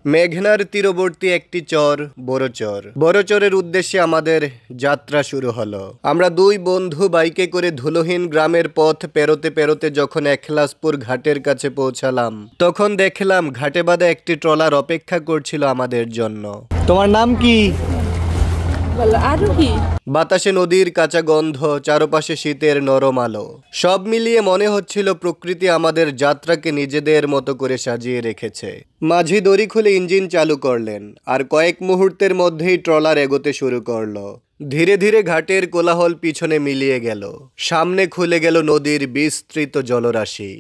মেঘনার তীরবর্তী একটি চর বড়চর। বড়চরের উদ্দেশ্যে আমাদের যাত্রা শুরু হলো। আমরা দুই বন্ধু বাইকে করে ধুলোহীন গ্রামের পথ পেরোতে পেরোতে যখন একলাসপুর ঘাটের কাছে পৌঁছালাম, তখন দেখলাম ঘাটে বাঁধা একটি ট্রলার অপেক্ষা করছিল আমাদের জন্য। তোমার নাম কি? বাতাসে নদীর কাঁচা গন্ধ, চারপাশে শীতের নরম আলো, সব মিলিয়ে মনে হচ্ছিল প্রকৃতি আমাদের যাত্রাকে নিজেদের মতো করে সাজিয়ে রেখেছে। মাঝি দড়ি খুলে ইঞ্জিন চালু করলেন, আর কয়েক মুহূর্তের মধ্যেই ট্রলার এগোতে শুরু করলো। ধীরে ধীরে ঘাটের কোলাহল পিছনে মিলিয়ে গেল, সামনে খুলে গেল নদীর বিস্তৃত জলরাশি।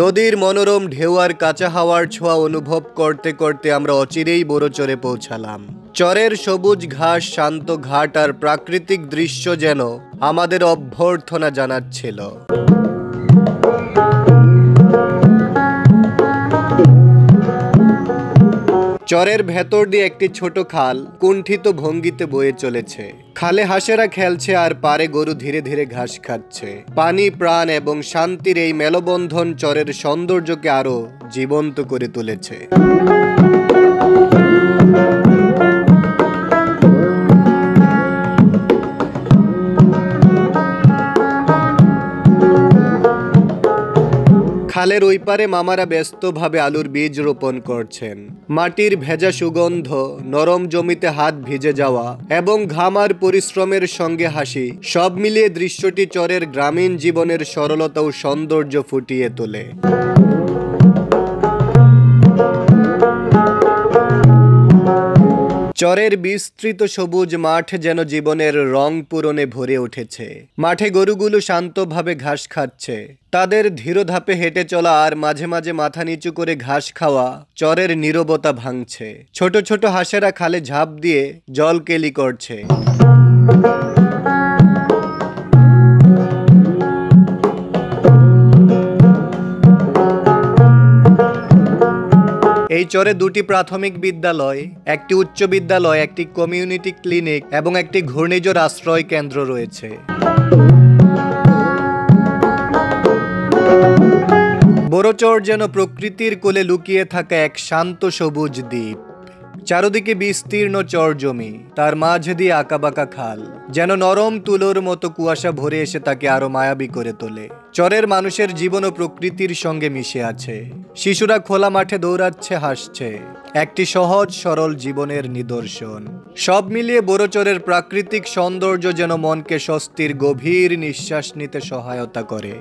নদীর মনোরম ঢেউ আর কাঁচা হাওয়ার ছোঁয়া অনুভব করতে করতে আমরা অচিরেই বড়চরে পৌঁছালাম। চরের সবুজ ঘাস, শান্ত ঘাট আর প্রাকৃতিক দৃশ্য যেন আমাদের অভ্যর্থনা জানাচ্ছিল। চরের ভেতর দিয়ে একটি ছোট খাল কুণ্ঠিত ভঙ্গিতে বয়ে চলেছে। খালে হাঁসেরা খেলছে আর পারে গরু ধীরে ধীরে ঘাস খাচ্ছে। পানি, প্রাণ এবং শান্তির এই মেলবন্ধন চরের সৌন্দর্যকে আরো জীবন্ত করে তুলেছে। খালের ওই পারে মামারা ব্যস্তভাবে আলুর বীজ রোপণ করছেন। মাটির ভেজা সুগন্ধ, নরম জমিতে হাত ভিজে যাওয়া এবং ঘাম আর পরিশ্রমের সঙ্গে হাসি, সব মিলিয়ে দৃশ্যটি চরের গ্রামীণ জীবনের সরলতা ও সৌন্দর্য ফুটিয়ে তোলে। চরের বিস্তৃত সবুজ মাঠ যেন জীবনের রং পূরণে ভরে উঠেছে। মাঠে গরুগুলো শান্তভাবে ঘাস খাচ্ছে। তাদের ধীর ধাপে হেঁটে চলা আর মাঝে মাঝে মাথা নিচু করে ঘাস খাওয়া চরের নীরবতা ভাঙছে। ছোট ছোট হাঁসেরা খালে ঝাঁপ দিয়ে জল কেলি করছে। এই চরে দুটি প্রাথমিক বিদ্যালয়, একটি উচ্চ বিদ্যালয়, একটি কমিউনিটি ক্লিনিক এবং একটি ঘূর্ণিঝড় আশ্রয় কেন্দ্র রয়েছে। বড়চর যেন প্রকৃতির কোলে লুকিয়ে থাকা এক শান্ত সবুজ দ্বীপ। চারদিকে বিস্তীর্ণ চর জমি, তার মাঝ দিয়ে আঁকাবাঁকা খাল, যেন নরম তুলোর মতো কুয়াশা ভরে এসে তাকে আরো মায়াবী করে তোলে। চরের মানুষের জীবন ও প্রকৃতির সঙ্গে মিশে আছে। শিশুরা খোলা মাঠে দৌড়াচ্ছে, হাসছে, একটি সহজ সরল জীবনের নিদর্শন। সব মিলিয়ে বড়চরের প্রাকৃতিক সৌন্দর্য যেন মনকে স্বস্তির গভীর নিঃশ্বাস নিতে সহায়তা করে।